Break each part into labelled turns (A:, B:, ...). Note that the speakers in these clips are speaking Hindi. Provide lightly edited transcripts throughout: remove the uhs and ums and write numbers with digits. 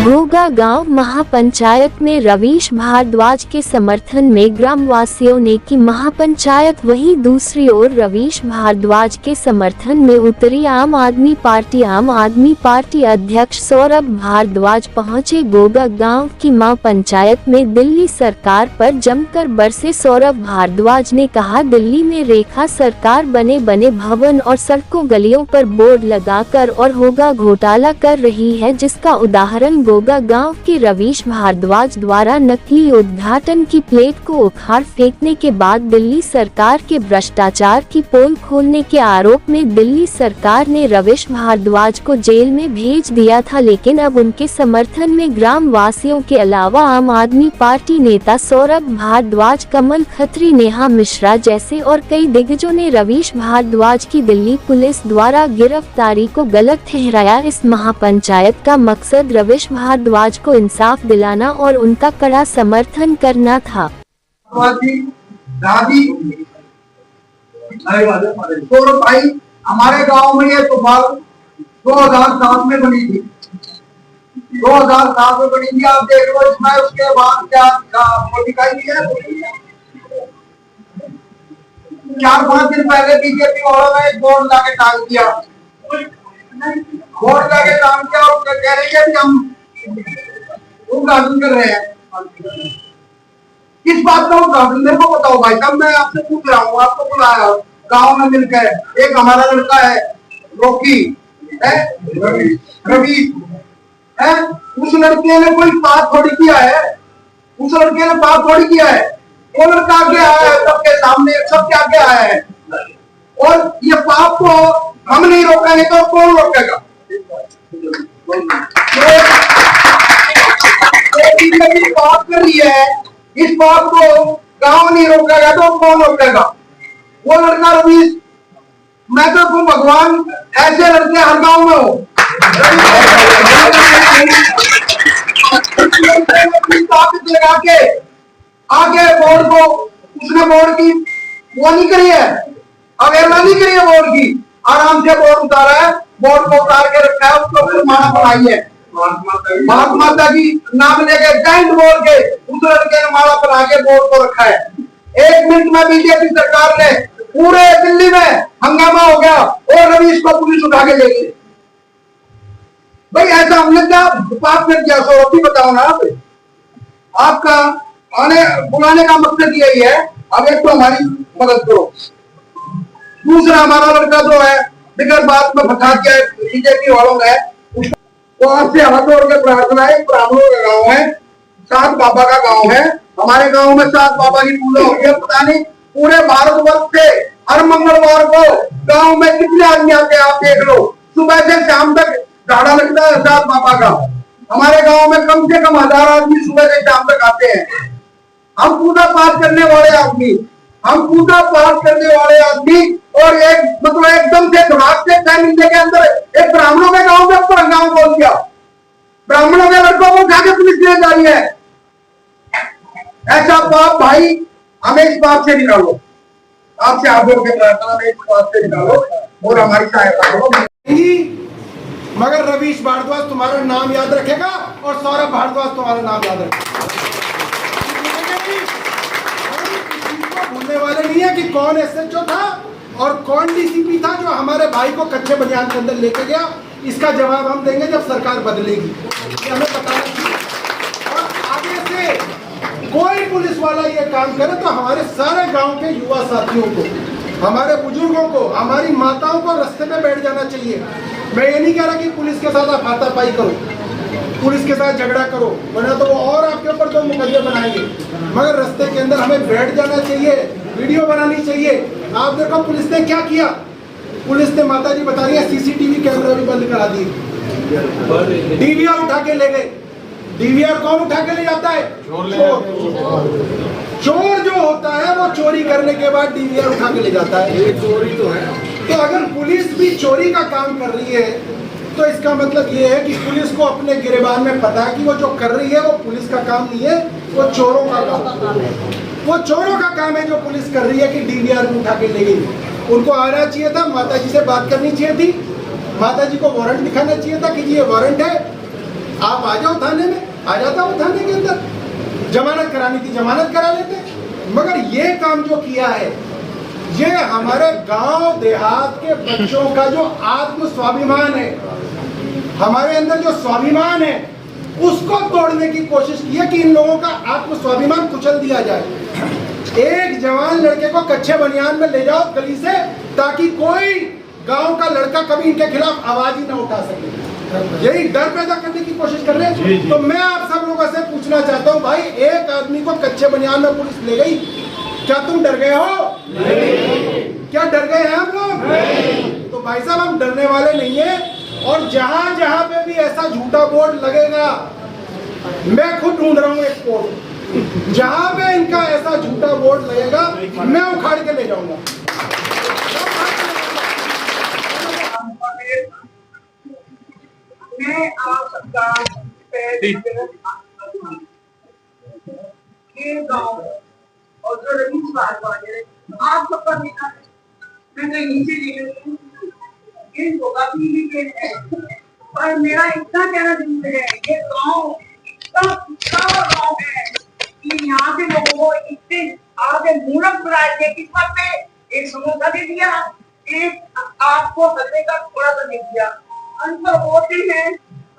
A: घोगा गांव महापंचायत में रवीश भारद्वाज के समर्थन में ग्रामवासियों ने की महापंचायत। वहीं दूसरी ओर रवीश भारद्वाज के समर्थन में उतरी आम आदमी पार्टी अध्यक्ष सौरभ भारद्वाज पहुंचे घोगा गांव की महापंचायत में। दिल्ली सरकार पर जमकर बरसे सौरभ भारद्वाज ने कहा, दिल्ली में रेखा सरकार बने भवन और सड़कों गलियों पर बोर्ड लगाकर और होगा घोटाला कर रही है, जिसका उदाहरण घोगा गांव के रवीश भारद्वाज द्वारा नकली उद्घाटन की प्लेट को उखाड़ फेंकने के बाद दिल्ली सरकार के भ्रष्टाचार की पोल खोलने के आरोप में दिल्ली सरकार ने रवीश भारद्वाज को जेल में भेज दिया था। लेकिन अब उनके समर्थन में ग्राम वासियों के अलावा आम आदमी पार्टी नेता सौरभ भारद्वाज, कमल खत्री, नेहा मिश्रा जैसे और कई दिग्गजों ने रवीश भारद्वाज की दिल्ली पुलिस द्वारा गिरफ्तारी को गलत ठहराया। इस महापंचायत का मकसद रवीश भारद्वाज को इंसाफ दिलाना और उनका कड़ा समर्थन करना था।
B: दादी तो भाई हमारे गांव में ये तूफान 2007 में बनी थी, 2007 में बनी थी। आप देख लो इसमें, उसके बाद क्या दिखाई है। 4-5 दिन पहले बीजेपी वालों ने एक बोर्ड लाके टांग दिया, और कह रही है कि हम उद्घाटन कर रहे हैं। किस बात का उद्घाटन मेरे को बताओ भाई साहब, मैं आपसे पूछ रहा हूँ, आपको बुलाया गांव में मिलकर। एक हमारा लड़का है रॉकी है, रवि है, उस लड़के ने कोई पाप थोड़ी किया है, उस लड़के ने पाप थोड़ी किया है। वो लड़का आगे आया है, सबके सामने, सबके आगे आया है, और ये पाप को हम नहीं रोकेंगे तो कौन रोकेगा? बात कर रही है, इस बात को गांव नहीं रोकेगा तो कौन रोकेगा? वो लड़का रवीश, मैं तो तुम भगवान ऐसे लड़के हर गांव में हो। लगा के आगे बोर्ड को, उसने बोर्ड की वो नहीं करी है, अवेलना नहीं करी है बोर्ड की, आराम से बोर्ड उतारा है, बोर्ड को उतार के रखा है, उसको फिर माला बनाई है, भारत माता की नाम लेके जैंट बोल के उस लड़के ने माला बना के बोर्ड को रखा है। 1 मिनट में बीजेपी सरकार ने पूरे दिल्ली में हंगामा हो गया और रवीश को पुलिस उठा के ले गई। भाई ऐसा हमने क्या पाप में किया? सौ भी बताओ ना आप। आपका आने बुलाने का मकसद यही है, अब एक तो हमारी मदद करो, दूसरा हमारा लड़का जो है बिगड़ बात में फंसा के बीजेपी वालों ने तो आपसे हाथ जोड़ के प्रार्थना है। ब्राह्मणों का गांव है, 7 बाबा का गांव है, हमारे गांव में 7 बाबा की पूजा हो रही है। पता नहीं पूरे भारतवर्ष से हर मंगलवार को गांव में कितने आदमी आते हैं, आप देख लो, सुबह से शाम तक झाड़ा लगता है 7 बाबा का। हमारे गांव में कम से कम 1000 आदमी सुबह से शाम तक आते हैं। हम पूजा पाठ करने वाले आदमी, और एक मतलब एकदम से धड़ाक से 6 महीने के अंदर एक ब्राह्मणों के गांव में पूरा गांव बोल दिया, ब्राह्मणों के लड़कों को उठा के पुलिस ले जा रही है। ऐसा पाप भाई हमें इस पाप से निकालो, आपसे हाथ जोड़ के प्रार्थना में इस पाप से निकालो और हमारी सहायता करो।
C: मगर रवीश भारद्वाज तुम्हारा नाम याद रखेगा और सौरभ भारद्वाज तुम्हारा नाम याद रखेगा। भूलने वाले नहीं है कि कौन एसएचओ था और कौन डीसीपी था जो हमारे भाई को कच्चे बनियान के अंदर लेके गया। इसका जवाब हम देंगे जब सरकार बदलेगी, हमें पता नहीं। और आगे से कोई पुलिस वाला ये काम करे तो हमारे सारे गांव के युवा साथियों को, हमारे बुजुर्गों को, हमारी माताओं को रास्ते पे बैठ जाना चाहिए। मैं ये नहीं कह रहा कि पुलिस के साथ आप हाथापाई करो, पुलिस के साथ झगड़ा करो, वरना तो वो और आपके ऊपर 2 मुकदमे बनाएंगे। मगर रास्ते के अंदर हमें बैठ जाना चाहिए, वीडियो बनानी चाहिए। आप देखो पुलिस ने क्या किया, पुलिस ने माता जी बता रही है सीसीटीवी कैमरा भी बंद करा दिए, डीवीआर उठा के ले गए। डीवीआर कौन उठा के ले जाता है? चोर जो होता है वो चोरी करने के बाद डीवीआर उठा के ले जाता है, ये चोरी तो है। तो अगर पुलिस भी चोरी का काम कर रही है तो इसका मतलब ये है कि पुलिस को अपने गिरेबान में पता है कि वो जो कर रही है वो पुलिस का काम नहीं है, वो चोरों का काम है। वो चोरों का काम है जो पुलिस कर रही है कि डीवीआर में उठा के ले गई। उनको आना चाहिए था, माता जी से बात करनी चाहिए थी, माता जी को वारंट दिखाना चाहिए था कि ये वारंट है, आप आ जाओ थाने में, आ जाता हूँ थाने के अंदर, जमानत करानी थी जमानत करा लेते। मगर ये काम जो किया है, ये हमारे गांव देहात के बच्चों का जो आत्म स्वाभिमान है, हमारे अंदर जो स्वाभिमान है, उसको तोड़ने की कोशिश की है कि इन लोगों का आत्म स्वाभिमान कुचल दिया जाए। एक जवान लड़के को कच्चे बनियान में ले जाओ गली से, ताकि कोई गांव का लड़का कभी इनके खिलाफ आवाज ही ना उठा सके। यही डर पैदा करने की कोशिश कर रहे हैं। तो मैं आप सब लोगों से पूछना चाहता हूं, भाई एक आदमी को कच्चे बनियान में पुलिस ले गई, क्या तुम डर गए हो? नहीं। क्या डर गए हैं हम लोग? नहीं। तो भाई साहब हम डरने वाले नहीं है। और जहां जहां पे भी ऐसा झूठा बोर्ड लगेगा, मैं खुद ढूंढ रहा हूं एक पोस्ट, जहां पे इनका ऐसा झूठा बोर्ड लगेगा मैं उखाड़ के ले जाऊंगा।
B: मैं आप सबका ये गाँव और जो रवीश भारद्वाज है, आप सबका नेता है, मैं कहीं नीचे ले गई हूँ, ये होगा भी है, पर मेरा इतना कहना जरूर है, ये गाँव इतना गाँव है कि यहाँ के लोगों को इतने आगे मूर्ख बनाए, किस्मत पे एक समोसा दे दिया, एक आपको हलवे का थोड़ा सा दे दिया। अनपढ़ होते हैं,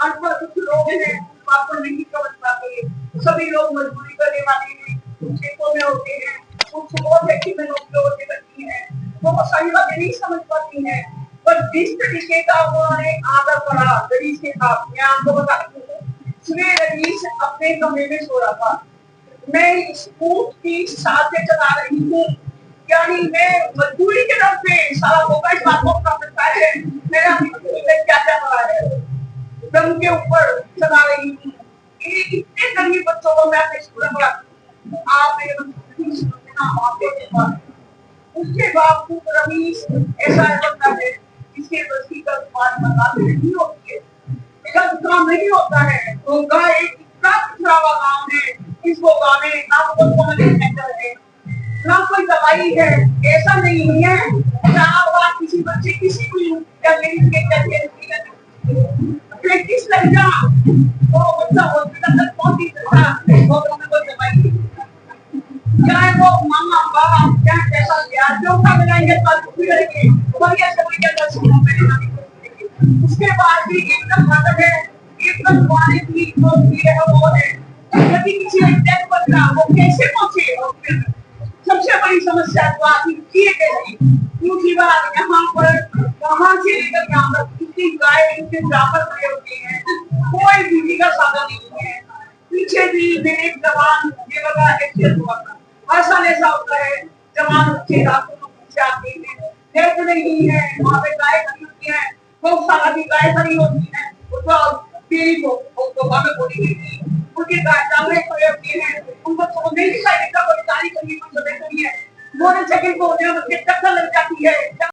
B: अनपढ़ कुछ लोग हैं, आपको नहीं समझ पाते, सभी लोग मजदूरी करने वाले हैं, खेतों में होते हैं, कुछ बहुत है कि नौकरी करती है, वो सही बात नहीं समझ पाती है। पर जिस तरीके का उन्होंने आदर पड़ा रईस के साथ, मैं आपको बताती हूँ, सुबह रईस अपने कमरे में सो रहा था, मैं स्कूट की साथ चला रही हूँ, यानी मैं मजदूरी के दम पे सारा होगा इस बात को करता है, मेरा क्या क्या पड़ा है, दम के ऊपर चला रही हूँ। इतने गरीब बच्चों को मैं अपने स्कूल में पढ़ाती हूँ, आप उसके बावजूद रवीश ऐसा करता है जिसके बस की नहीं होती है, जब काम नहीं होता है तो गाँव एक इतना पिछड़ा हुआ गाँव है, इसको गाँव में ना कोई ना कोई दवाई है, ऐसा नहीं है जहाँ किसी बच्चे किसी भी प्रैक्टिस कर जा तो बच्चा हॉस्पिटल तक पहुंच ही सकता है, कोई दवाई चाहे वो मामा बाबा क्या कैसा ब्याज जो का मिलाएंगे करेंगे बढ़िया से बढ़िया उसके बाद भी एकदम घातक है, एकदम पानी की है वो है, यदि किसी डेथ बचा वो कैसे पहुंचे हॉस्पिटल। सबसे बड़ी समस्या तो आती किए गए दूसरी बात यहाँ पर वहां से लेकर यहाँ तक इतनी गाय इनके बराबर खड़े होते हैं, कोई बिजली का साधन नहीं है। पीछे भी मेरे जवान ये वाला एक्सीडेंट हुआ था, हर साल ऐसा होता है, जवान बच्चे रातों को पीछे आते हैं, नेट नहीं है, वहाँ पे गाय खड़ी होती है, बहुत सारा भी गाय खड़ी होती है, उनके गाय डालने खड़े होते हैं, उनको छोड़ने की कोई तारीख करनी कोई जरूरत नहीं है, वो सेकंड को टक्कर लग जाती है।